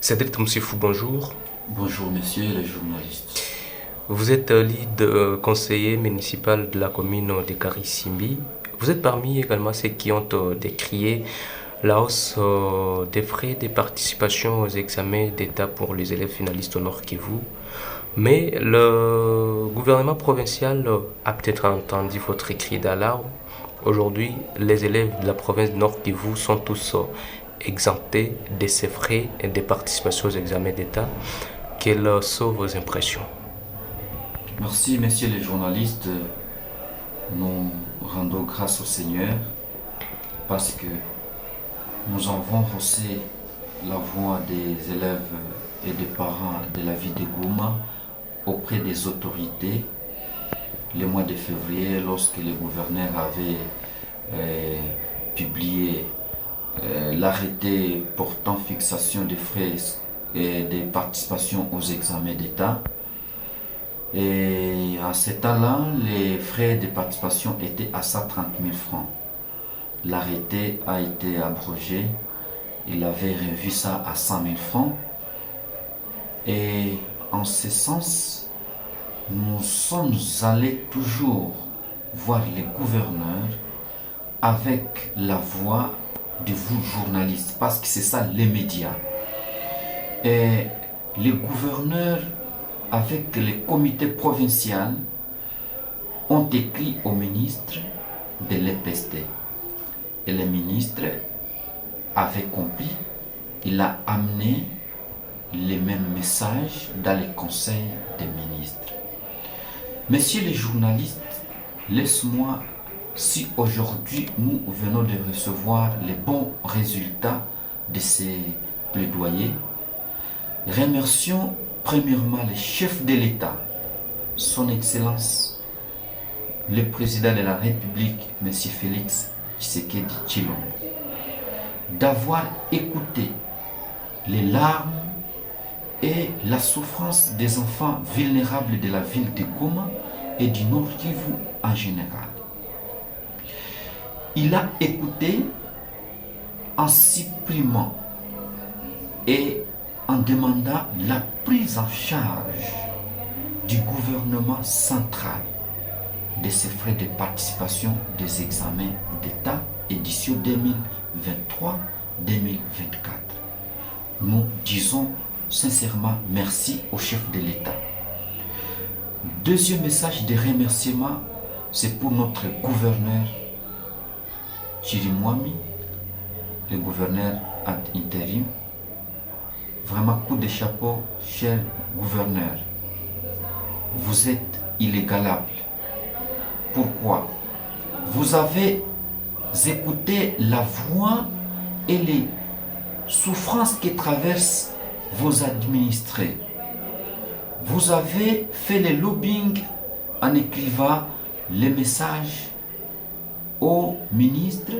Cédric Moussifou, bonjour. Bonjour messieurs les journalistes. Vous êtes lead conseiller municipal de la commune de Karissimbi. Vous êtes parmi également ceux qui ont décrié la hausse des frais de participation aux examens d'État pour les élèves finalistes au Nord Kivu. Mais le gouvernement provincial a peut-être entendu votre cri d'alarme. Aujourd'hui, les élèves de la province du Nord Kivu sont tous exemptés de ces frais de participation aux examens d'État. Quelles sont vos impressions? Merci messieurs les journalistes. Nous rendons grâce au Seigneur parce que nous avons haussé la voix des élèves et des parents de la ville de Goma auprès des autorités le mois de février lorsque le gouverneur avait publié l'arrêté portant fixation des frais et des participations aux examens d'État. Et à ce temps-là, les frais de participation étaient à 130 000 francs. L'arrêté a été abrogé. Il avait revu ça à 100 000 francs. Et en ce sens, nous sommes allés toujours voir les gouverneurs avec la voix de vous journalistes, parce que c'est ça les médias. Et les gouverneurs, avec les comités provinciaux, ont écrit au ministre de l'EPST. Et le ministre avait compris, il a amené les mêmes messages dans les conseils des ministres. Messieurs les journalistes, laisse-moi, si aujourd'hui nous venons de recevoir les bons résultats de ces plaidoyers, remercions premièrement le chef de l'État, son Excellence, le président de la République, M. Félix Tshisekedi Tshilombo, d'avoir écouté les larmes et la souffrance des enfants vulnérables de la ville de Goma et du Nord Kivu en général. Il a écouté en supprimant et en demandant la prise en charge du gouvernement central de ces frais de participation des examens d'État édition 2023-2024. Nous disons sincèrement merci au chef de l'État. Deuxième message de remerciement, c'est pour notre gouverneur Chirimwami, le gouverneur ad intérim. Vraiment coup de chapeau, cher gouverneur. Vous êtes inégalable. Pourquoi? Vous avez écouté la voix et les souffrances que traversent vos administrés. Vous avez fait le lobbying en écrivant les messages aux ministres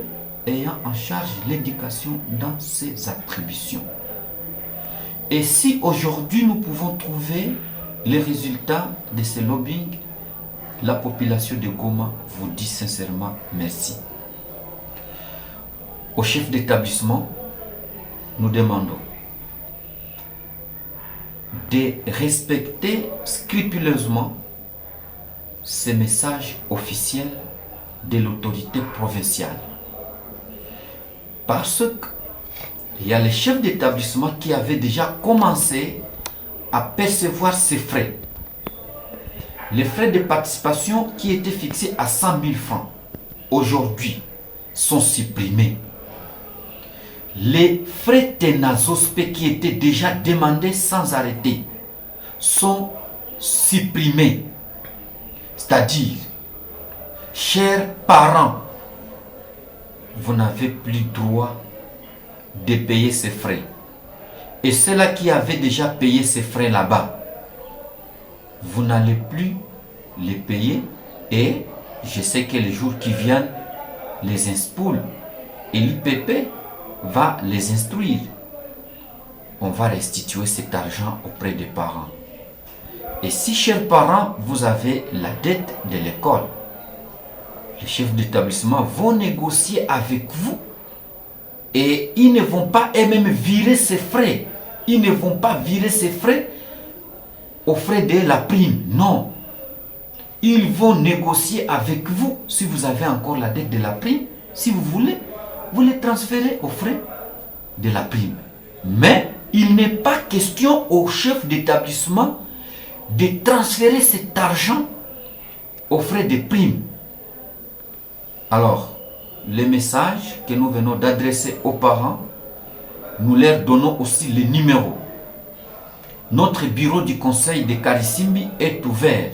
ayant en charge l'éducation dans ses attributions. Et si aujourd'hui nous pouvons trouver les résultats de ce lobbying, la population de Goma vous dit sincèrement merci. Au chef d'établissement, nous demandons de respecter scrupuleusement ces messages officiels de l'autorité provinciale. Parce qu'il y a les chefs d'établissement qui avaient déjà commencé à percevoir ces frais. Les frais de participation qui étaient fixés à 100 000 francs, aujourd'hui, sont supprimés. Les frais TENASOSPE qui étaient déjà demandés sans arrêter sont supprimés. C'est-à-dire, chers parents, vous n'avez plus droit de payer ces frais. Et ceux-là qui avaient déjà payé ces frais là-bas, vous n'allez plus les payer. Et je sais que les jours qui viennent, les INSPOUL et l'IPP va les instruire. On va restituer cet argent auprès des parents. Et si, chers parents, vous avez la dette de l'école, les chefs d'établissement vont négocier avec vous et ils ne vont pas eux-mêmes virer ces frais. Ils ne vont pas virer ces frais aux frais de la prime. Non. Ils vont négocier avec vous si vous avez encore la dette de la prime. Si vous voulez, vous les transférez aux frais de la prime. Mais il n'est pas question au chef d'établissement de transférer cet argent aux frais de prime. Alors, le message que nous venons d'adresser aux parents, nous leur donnons aussi les numéros. Notre bureau du conseil de Karisimbi est ouvert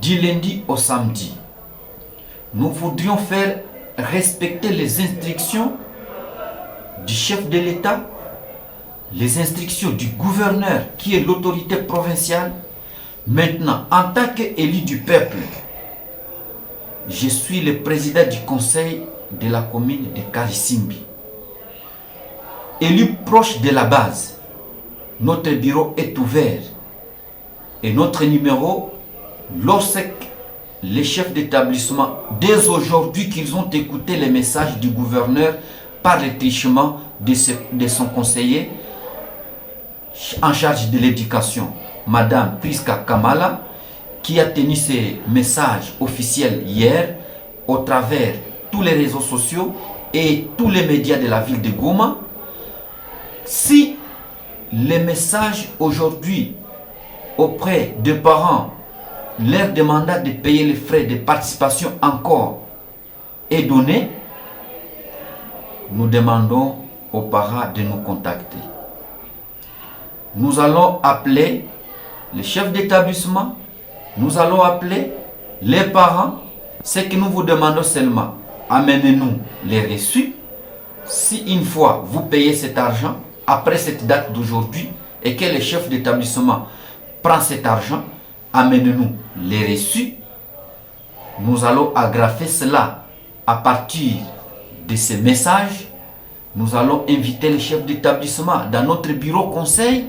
du lundi au samedi. Nous voudrions faire respecter les instructions du chef de l'État, les instructions du gouverneur qui est l'autorité provinciale. Maintenant, en tant qu'élu du peuple, je suis le président du conseil de la commune de Karisimbi. Élu proche de la base, notre bureau est ouvert et notre numéro, lorsque les chefs d'établissement, dès aujourd'hui qu'ils ont écouté les messages du gouverneur par le trichement de son conseiller en charge de l'éducation, Madame Priska Kamala, qui a tenu ces messages officiels hier au travers tous les réseaux sociaux et tous les médias de la ville de Goma. Si les messages aujourd'hui auprès des parents leur demandant de payer les frais de participation encore est donné, nous demandons aux parents de nous contacter. Nous allons appeler le chef d'établissement, nous allons appeler les parents. Ce que nous vous demandons seulement, amenez-nous les reçus. Si une fois vous payez cet argent, après cette date d'aujourd'hui, et que le chef d'établissement prend cet argent, amenez-nous les reçus. Nous allons agrafer cela à partir de ces messages. Nous allons inviter le chef d'établissement dans notre bureau conseil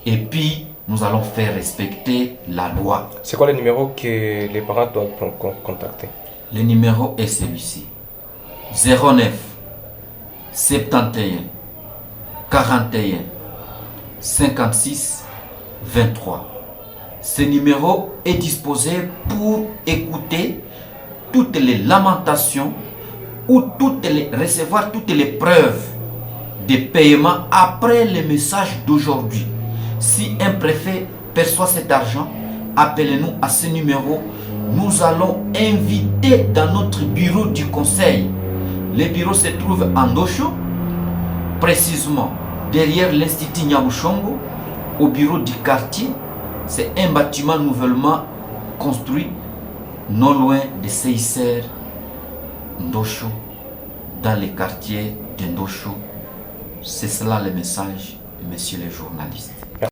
et puis nous allons faire respecter la loi. C'est quoi le numéro que les parents doivent contacter? Le numéro est celui-ci: 09 71 41 56 23. Ce numéro est disposé pour écouter toutes les lamentations ou recevoir toutes les preuves de paiement après le message d'aujourd'hui. Si un préfet perçoit cet argent, appelez-nous à ce numéro. Nous allons inviter dans notre bureau du conseil. Le bureau se trouve en Ndosho, précisément derrière l'Institut Nyamushongo, au bureau du quartier. C'est un bâtiment nouvellement construit non loin de CICR Ndosho, dans les quartiers de Ndosho. C'est cela le message, messieurs les journalistes.